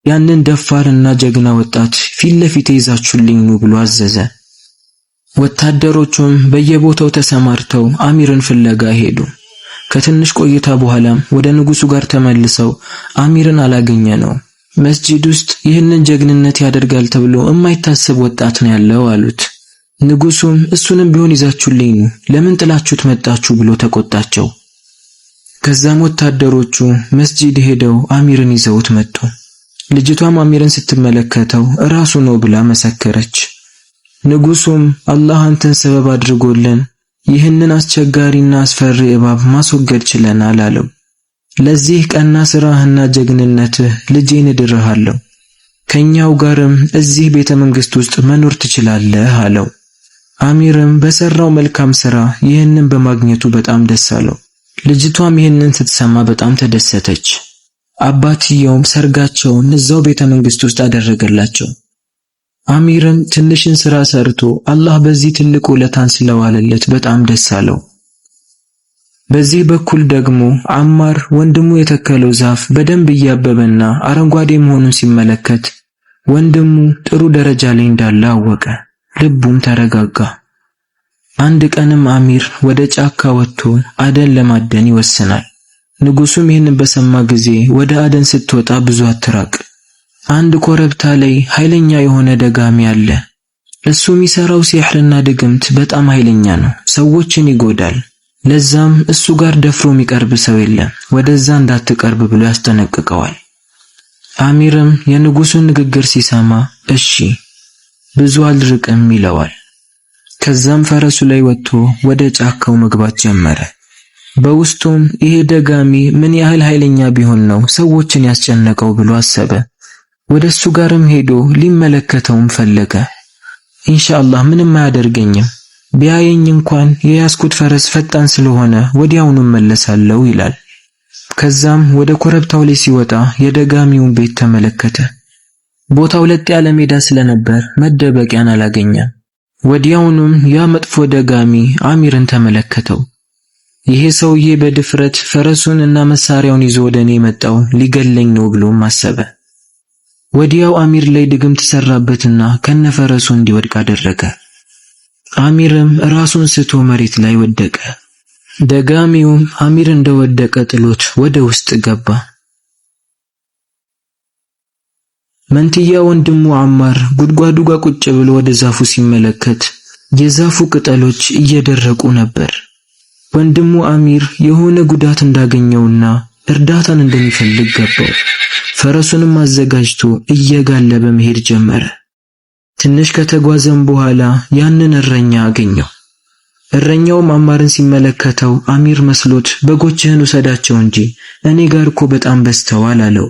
ያንን ደፋርና ጀግና ወጣት ፊት ለፊት ይዛችሁልኝ ነው ብሎ አዘዘ። ወታደሮቹም በየቦታው ተሰማርተው አሚርን ፍለጋ ሄዱ። ከትንሽ ቆይታ በኋላም ወደ ንጉሱ ጋር ተመልሰው አሚርን አላገኘነው፣ መስጂድ ውስጥ ይህንን ጀግንነት ያደርጋል ተብሎ የማይታሰብ ወጣት ነው ያለው አሉት። ንጉሱም እሱንም ቢሆን ይዛችሁልኝ ነው ለምን ጥላችሁት መጣችሁ ብሎ ተቆጣቸው። ከዛም ወታደሮቹ መስጂድ ሄደው አሚርን ይዘውት መጡ። ልጅቷም አሚርን ስትመለከተው ራሱ ነው ብላ መሰከረች። ንጉሱም አላህ አንተን ሰበብ አድርጎልን ይህንን አስቸጋሪና አስፈሪ እባብ ማስወገድ ችለናል አለው። ለዚህ ቀና ስራህና ጀግንነትህ ልጄን እድርሃለሁ፣ ከኛው ጋርም እዚህ ቤተ መንግስት ውስጥ መኖር ትችላለህ አለው። አሚርም በሰራው መልካም ስራ ይህንን በማግኘቱ በጣም ደስ አለው። ልጅቷም ይህንን ስትሰማ በጣም ተደሰተች። አባትየውም ሰርጋቸውን እዛው ቤተ መንግስት ውስጥ አደረገላቸው። አሚርም ትንሽን ስራ ሰርቶ አላህ በዚህ ትልቅ ውለታን ስለዋለለት በጣም ደስ አለው። በዚህ በኩል ደግሞ አማር ወንድሙ የተከለው ዛፍ በደንብ እያበበና አረንጓዴ መሆኑን ሲመለከት ወንድሙ ጥሩ ደረጃ ላይ እንዳለ አወቀ። ልቡም ተረጋጋ። አንድ ቀንም አሚር ወደ ጫካ ወጥቶ አደን ለማደን ይወስናል። ንጉሱም ይህንን በሰማ ጊዜ ወደ አደን ስትወጣ ብዙ አትራቅ፣ አንድ ኮረብታ ላይ ኃይለኛ የሆነ ደጋሚ አለ። እሱ የሚሰራው ሲህርና ድግምት በጣም ኃይለኛ ነው፣ ሰዎችን ይጎዳል። ለዛም እሱ ጋር ደፍሮ የሚቀርብ ሰው የለም፣ ወደዛ እንዳትቀርብ ብሎ ያስጠነቅቀዋል። አሚርም የንጉሱን ንግግር ሲሰማ እሺ ብዙ አልርቅም ይለዋል። ከዛም ፈረሱ ላይ ወጥቶ ወደ ጫካው መግባት ጀመረ። በውስጡም ይሄ ደጋሚ ምን ያህል ኃይለኛ ቢሆን ነው ሰዎችን ያስጨነቀው ብሎ አሰበ። ወደሱ ጋርም ሄዶ ሊመለከተውም ፈለገ። ኢንሻአላህ ምንም አያደርገኝም፣ ቢያየኝ እንኳን የያዝኩት ፈረስ ፈጣን ስለሆነ ወዲያውኑ መለሳለሁ ይላል። ከዛም ወደ ኮረብታው ላይ ሲወጣ የደጋሚውን ቤት ተመለከተ። ቦታው ለጥ ያለ ሜዳ ስለነበር መደበቂያን አላገኘም። ወዲያውኑም ያ መጥፎ ደጋሚ አሚርን ተመለከተው። ይሄ ሰውዬ በድፍረት ፈረሱን እና መሳሪያውን ይዞ ወደኔ መጣው ሊገለኝ ነው ብሎም አሰበ። ወዲያው አሚር ላይ ድግምት ሰራበትና ከነፈረሱ እንዲወድቅ አደረገ። አሚርም ራሱን ስቶ መሬት ላይ ወደቀ። ደጋሚውም አሚር እንደወደቀ ጥሎት ወደ ውስጥ ገባ። መንትያ ወንድሙ አማር ጉድጓዱ ጋር ቁጭ ብሎ ወደ ዛፉ ሲመለከት የዛፉ ቅጠሎች እየደረቁ ነበር። ወንድሙ አሚር የሆነ ጉዳት እንዳገኘውና እርዳታን እንደሚፈልግ ገባው። ፈረሱንም አዘጋጅቶ እየጋለበ መሄድ ጀመረ። ትንሽ ከተጓዘም በኋላ ያንን እረኛ አገኘው። እረኛውም አማርን ሲመለከተው አሚር መስሎት በጎችህን ውሰዳቸው እንጂ እኔ ጋር እኮ በጣም በዝተዋል አለው።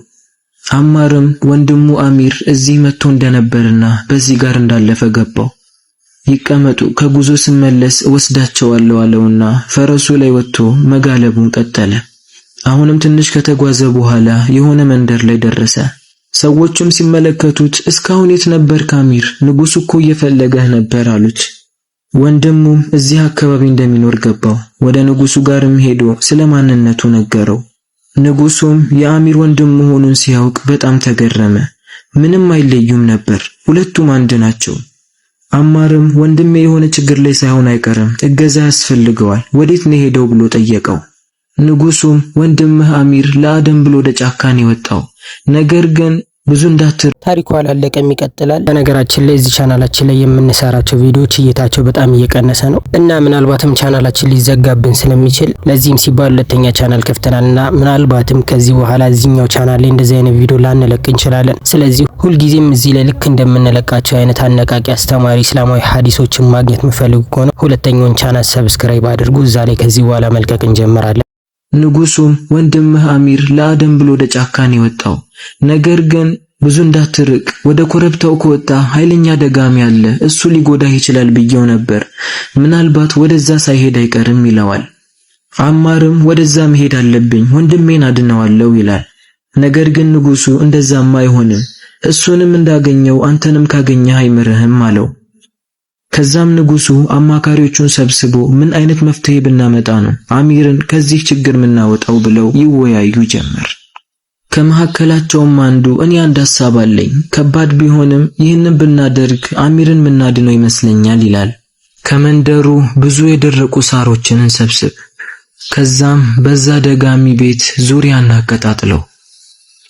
አማርም ወንድሙ አሚር እዚህ መጥቶ እንደነበርና በዚህ ጋር እንዳለፈ ገባው። ይቀመጡ ከጉዞ ስመለስ ወስዳቸዋለሁ አለውና ፈረሱ ላይ ወጥቶ መጋለቡን ቀጠለ። አሁንም ትንሽ ከተጓዘ በኋላ የሆነ መንደር ላይ ደረሰ። ሰዎችም ሲመለከቱት እስካሁን የት ነበርክ አሚር? ንጉሱ እኮ እየፈለገህ ነበር አሉት። ወንድሙም እዚህ አካባቢ እንደሚኖር ገባው። ወደ ንጉሱ ጋርም ሄዶ ስለማንነቱ ነገረው። ንጉሱም የአሚር ወንድም መሆኑን ሲያውቅ በጣም ተገረመ። ምንም አይለዩም ነበር፣ ሁለቱም አንድ ናቸው። አማርም ወንድሜ የሆነ ችግር ላይ ሳይሆን አይቀርም፣ እገዛ ያስፈልገዋል፣ ወዴት ነው ሄደው ብሎ ጠየቀው። ንጉሱም ወንድምህ አሚር ለአደም ብሎ ወደ ጫካ ነው የወጣው፣ ነገር ግን ብዙ እንዳትር ታሪኩ አላለቀም ይቀጥላል። በነገራችን ላይ እዚህ ቻናላችን ላይ የምንሰራቸው ቪዲዮዎች እይታቸው በጣም እየቀነሰ ነው እና ምናልባትም ቻናላችን ሊዘጋብን ስለሚችል ለዚህም ሲባል ሁለተኛ ቻናል ከፍተናልና ምናልባትም ከዚህ በኋላ እዚህኛው ቻናል ላይ እንደዚህ አይነት ቪዲዮ ላንለቅ እንችላለን። ስለዚህ ሁልጊዜም እዚህ ላይ ልክ እንደምንለቃቸው አይነት አነቃቂ አስተማሪ እስላማዊ ሐዲሶችን ማግኘት የምትፈልጉ ከሆነ ሁለተኛውን ቻናል ሰብስክራይብ አድርጉ። እዛ ላይ ከዚህ በኋላ መልቀቅ እንጀምራለን። ንጉሱም ወንድምህ አሚር ለአደም ብሎ ወደ ጫካ ነው የወጣው፣ ነገር ግን ብዙ እንዳትርቅ፣ ወደ ኮረብታው ከወጣ ኃይለኛ ደጋሚ አለ፣ እሱ ሊጎዳህ ይችላል ብየው ነበር፣ ምናልባት ወደዛ ሳይሄድ አይቀርም ይለዋል። አማርም ወደዛ መሄድ አለብኝ፣ ወንድሜን አድነዋለሁ ይላል። ነገር ግን ንጉሱ እንደዛማ አይሆንም፣ እሱንም እንዳገኘው አንተንም ካገኘህ አይምርህም አለው። ከዛም ንጉሱ አማካሪዎቹን ሰብስቦ ምን አይነት መፍትሄ ብናመጣ ነው አሚርን ከዚህ ችግር ምናወጣው ብለው ይወያዩ ጀመር። ከመካከላቸውም አንዱ እኔ አንድ ሐሳብ አለኝ፣ ከባድ ቢሆንም ይህንን ብናደርግ አሚርን ምናድነው ይመስለኛል ይላል። ከመንደሩ ብዙ የደረቁ ሳሮችን እንሰብስብ፣ ከዛም በዛ ደጋሚ ቤት ዙሪያ እናቀጣጥለው፣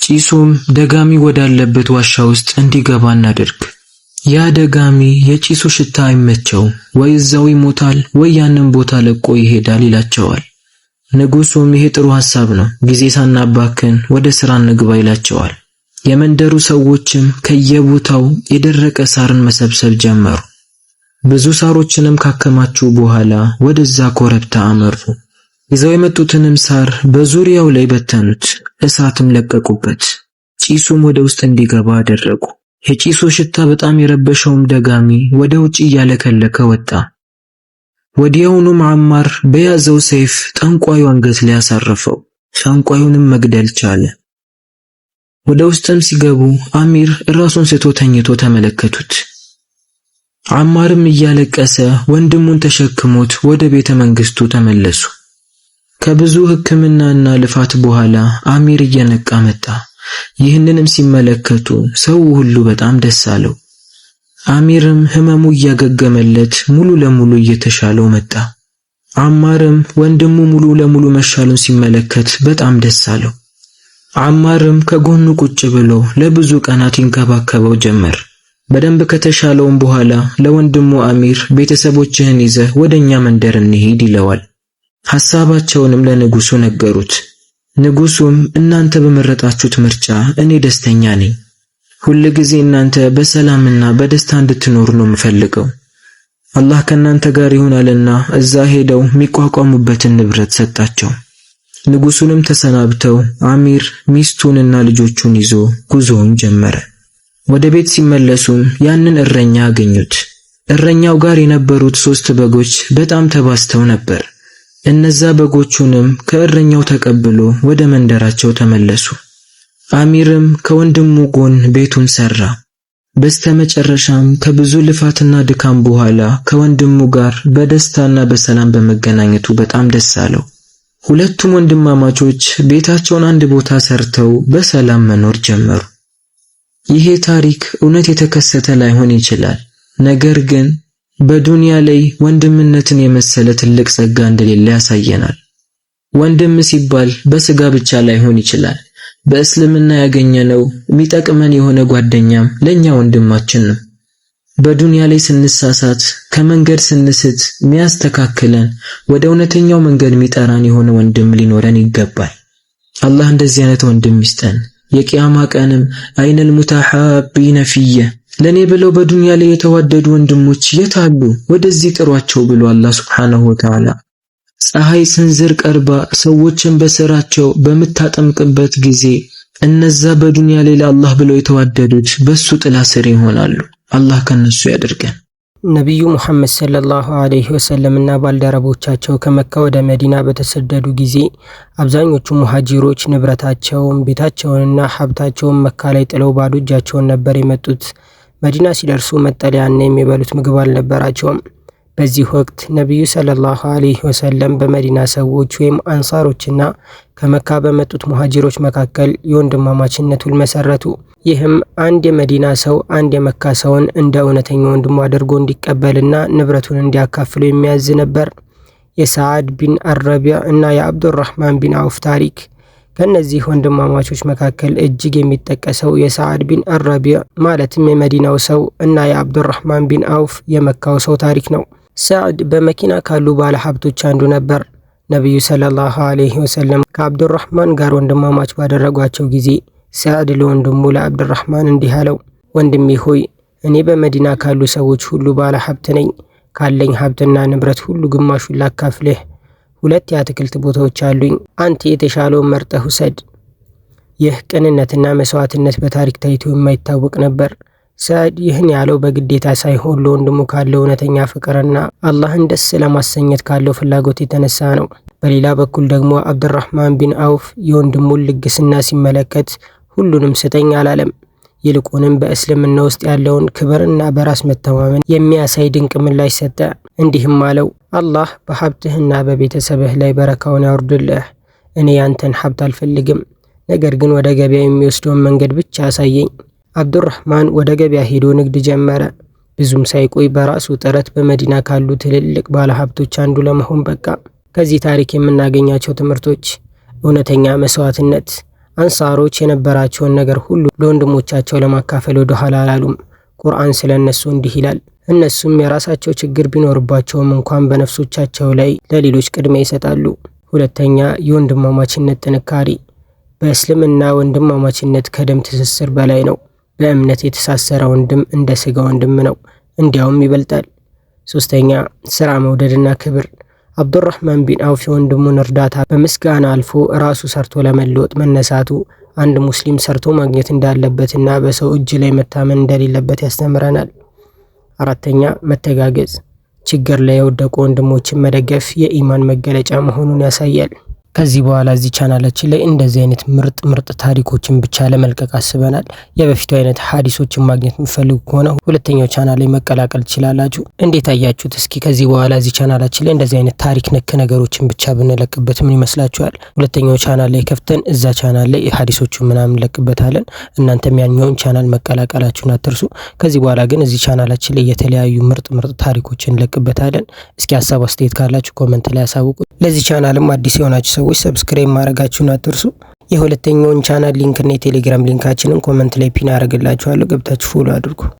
ጪሱም ደጋሚ ወዳለበት ዋሻ ውስጥ እንዲገባ እናድርግ። ያ ደጋሚ የጪሱ ሽታ አይመቸው፣ ወይ እዛው ይሞታል ወይ ያንን ቦታ ለቆ ይሄዳል ይላቸዋል። ንጉሱም ይሄ ጥሩ ሐሳብ ነው፣ ጊዜ ሳናባክን ወደ ሥራ እንግባ ይላቸዋል። የመንደሩ ሰዎችም ከየቦታው የደረቀ ሳርን መሰብሰብ ጀመሩ። ብዙ ሳሮችንም ካከማቹ በኋላ ወደዛ ኮረብታ አመሩ። ይዘው የመጡትንም ሳር በዙሪያው ላይ በተኑት፣ እሳትም ለቀቁበት። ጪሱም ወደ ውስጥ እንዲገባ አደረጉ። የጪሱ ሽታ በጣም የረበሸውም ደጋሚ ወደ ውጭ እያለከለከ ወጣ። ወዲያውኑም አማር በያዘው ሰይፍ ጠንቋዩ አንገት ላይ አሳረፈው። ጠንቋዩንም መግደል ቻለ። ወደ ውስጥም ሲገቡ አሚር ራሱን ስቶ ተኝቶ ተመለከቱት። አማርም እያለቀሰ ወንድሙን ተሸክሞት ወደ ቤተ መንግስቱ ተመለሱ። ከብዙ ሕክምናና ልፋት በኋላ አሚር እየነቃ መጣ። ይህንንም ሲመለከቱ ሰው ሁሉ በጣም ደስ አለው። አሚርም ህመሙ እያገገመለት ሙሉ ለሙሉ እየተሻለው መጣ። አማርም ወንድሙ ሙሉ ለሙሉ መሻሉን ሲመለከት በጣም ደስ አለው። አማርም ከጎኑ ቁጭ ብሎ ለብዙ ቀናት ይንከባከበው ጀመር። በደንብ ከተሻለውም በኋላ ለወንድሙ አሚር ቤተሰቦችህን ይዘህ ወደኛ መንደር እንሂድ ይለዋል። ሐሳባቸውንም ለንጉሱ ነገሩት። ንጉሱም እናንተ በመረጣችሁት ምርጫ እኔ ደስተኛ ነኝ። ሁል ጊዜ እናንተ በሰላምና በደስታ እንድትኖሩ ነው የምፈልገው። አላህ ከናንተ ጋር ይሆናልና እዛ ሄደው የሚቋቋሙበትን ንብረት ሰጣቸው። ንጉሱንም ተሰናብተው አሚር ሚስቱንና ልጆቹን ይዞ ጉዞውን ጀመረ። ወደ ቤት ሲመለሱም ያንን እረኛ አገኙት። እረኛው ጋር የነበሩት 3 በጎች በጣም ተባስተው ነበር። እነዛ በጎቹንም ከእረኛው ተቀብሎ ወደ መንደራቸው ተመለሱ። አሚርም ከወንድሙ ጎን ቤቱን ሰራ። በስተመጨረሻም ከብዙ ልፋትና ድካም በኋላ ከወንድሙ ጋር በደስታና በሰላም በመገናኘቱ በጣም ደስ አለው። ሁለቱም ወንድማማቾች ቤታቸውን አንድ ቦታ ሰርተው በሰላም መኖር ጀመሩ። ይሄ ታሪክ እውነት የተከሰተ ላይሆን ይችላል። ነገር ግን በዱንያ ላይ ወንድምነትን የመሰለ ትልቅ ጸጋ እንደሌለ ያሳየናል። ወንድም ሲባል በስጋ ብቻ ላይሆን ይችላል። በእስልምና ያገኘነው የሚጠቅመን የሆነ ጓደኛም ለኛ ወንድማችን ነው። በዱንያ ላይ ስንሳሳት፣ ከመንገድ ስንስት የሚያስተካክለን፣ ወደ እውነተኛው መንገድ የሚጠራን የሆነ ወንድም ሊኖረን ይገባል። አላህ እንደዚህ አይነት ወንድም ይስጠን። የቂያማ ቀንም አይነል ሙተሐቢነ ፊየ ለኔ ብለው በዱንያ ላይ የተዋደዱ ወንድሞች የት አሉ? ወደዚህ ጥሯቸው ብሎ አላህ Subhanahu Wa Ta'ala ፀሐይ ስንዝር ቀርባ ሰዎችን በስራቸው በምታጠምቅበት ጊዜ እነዛ በዱንያ ላይ ለአላህ ብለው የተዋደዱት በሱ ጥላ ስር ይሆናሉ። አላህ ከነሱ ያድርገን። ነብዩ ሙሐመድ ሰለላሁ ዐለይሂ ወሰለም እና ባልደረቦቻቸው ከመካ ወደ መዲና በተሰደዱ ጊዜ አብዛኞቹ ሙሃጂሮች ንብረታቸውን፣ ቤታቸውንና ሀብታቸውን መካ ላይ ጥለው ባዶ እጃቸውን ነበር የመጡት። መዲና ሲደርሱ መጠለያና የሚበሉት ምግብ አልነበራቸውም። በዚህ ወቅት ነብዩ ሰለላሁ ዐለይሂ ወሰለም በመዲና ሰዎች ወይም አንሳሮችና ከመካ በመጡት ሙሃጂሮች መካከል የወንድማማችነት ውል መሰረቱ። ይህም አንድ የመዲና ሰው አንድ የመካ ሰውን እንደ እውነተኛ ወንድሙ አድርጎ እንዲቀበልና ንብረቱን እንዲያካፍሉ የሚያዝ ነበር። የሰዓድ ቢን አረቢያ እና የአብዱራህማን ቢን አውፍ ታሪክ። ከነዚህ ወንድማማቾች መካከል እጅግ የሚጠቀሰው የሰዓድ ቢን አረቢያ ማለትም የመዲናው ሰው እና የአብዱራህማን ቢን አውፍ የመካው ሰው ታሪክ ነው። ሰዓድ በመኪና ካሉ ባለ ሀብቶች አንዱ ነበር። ነብዩ ሰለላሁ ዐለይሂ ወሰለም ከአብዱራህማን ጋር ወንድማማች ባደረጓቸው ጊዜ ሰዓድ ለወንድሙ ለአብዱራህማን እንዲህ አለው፣ ወንድሜ ሆይ እኔ በመዲና ካሉ ሰዎች ሁሉ ባለ ሀብት ነኝ። ካለኝ ሀብትና ንብረት ሁሉ ግማሹን ላካፍልህ። 2 የአትክልት ቦታዎች አሉኝ። አንተ የተሻለውን መርጠህ ውሰድ። ይህ ቅንነትና መስዋዕትነት በታሪክ ታይቶ የማይታወቅ ነበር። ሰዓድ ይህን ያለው በግዴታ ሳይሆን ለወንድሙ ካለው እውነተኛ ፍቅርና አላህን ደስ ለማሰኘት ካለው ፍላጎት የተነሳ ነው። በሌላ በኩል ደግሞ አብዱራህማን ቢን አውፍ የወንድሙን ልግስና ሲመለከት ሁሉንም ስጠኝ አላለም። ይልቁንም በእስልምና ውስጥ ያለውን ክብርና በራስ መተማመን የሚያሳይ ድንቅ ምላሽ ሰጠ። እንዲህም አለው፣ አላህ በሀብትህና በቤተሰብህ ላይ በረካውን ያወርድልህ። እኔ ያንተን ሀብት አልፈልግም፣ ነገር ግን ወደ ገበያ የሚወስደውን መንገድ ብቻ አሳየኝ። አብዱራህማን ወደ ገበያ ሄዶ ንግድ ጀመረ። ብዙም ሳይቆይ በራሱ ጥረት በመዲና ካሉ ትልልቅ ባለሀብቶች አንዱ ለመሆን በቃ። ከዚህ ታሪክ የምናገኛቸው ትምህርቶች፣ እውነተኛ መስዋዕትነት። አንሳሮች የነበራቸውን ነገር ሁሉ ለወንድሞቻቸው ለማካፈል ወደ ኋላ አላሉም። ቁርአን ስለነሱ እንዲህ ይላል፣ እነሱም የራሳቸው ችግር ቢኖርባቸውም እንኳን በነፍሶቻቸው ላይ ለሌሎች ቅድሚያ ይሰጣሉ። ሁለተኛ፣ የወንድማማችነት ጥንካሬ። በእስልምና ወንድማማችነት ከደም ትስስር በላይ ነው። በእምነት የተሳሰረ ወንድም እንደ ስጋ ወንድም ነው፣ እንዲያውም ይበልጣል። ሶስተኛ፣ ስራ መውደድና ክብር። አብዱራህማን ቢን አውፍ የወንድሙን እርዳታ በምስጋና አልፎ ራሱ ሰርቶ ለመለወጥ መነሳቱ አንድ ሙስሊም ሰርቶ ማግኘት እንዳለበትና በሰው እጅ ላይ መታመን እንደሌለበት ያስተምረናል። አራተኛ፣ መተጋገዝ። ችግር ላይ የወደቁ ወንድሞችን መደገፍ የኢማን መገለጫ መሆኑን ያሳያል። ከዚህ በኋላ እዚህ ቻናላችን ላይ እንደዚህ አይነት ምርጥ ታሪኮችን ብቻ ለመልቀቅ አስበናል። የበፊቱ አይነት ሀዲሶችን ማግኘት የሚፈልጉ ከሆነ ሁለተኛው ቻናል ላይ መቀላቀል ትችላላችሁ። እንዴት አያችሁት? እስኪ ከዚህ በኋላ እዚህ ቻናላችን ላይ እንደዚህ አይነት ታሪክ ነክ ነገሮችን ብቻ ብንለቅበት ምን ይመስላችኋል? ሁለተኛው ቻናል ላይ ከፍተን እዛ ቻናል ላይ ሀዲሶችን ምናምን እንለቅበታለን። እናንተም ያኛውን ቻናል መቀላቀላችሁን አትርሱ። ከዚህ በኋላ ግን እዚህ ቻናላችን ላይ የተለያዩ ምርጥ ታሪኮችን እንለቅበታለን። እስኪ ሀሳብ አስተያየት ካላችሁ ኮመንት ላይ አሳውቁ። ለዚህ ቻናልም አዲስ የሆናችሁ ሰዎች ሰብስክራይብ ማድረጋችሁን አትርሱ። የሁለተኛውን ቻናል ሊንክ እና የቴሌግራም ሊንካችንን ኮመንት ላይ ፒን አደርግላችኋለሁ። ገብታችሁ ፎሎ አድርጉ።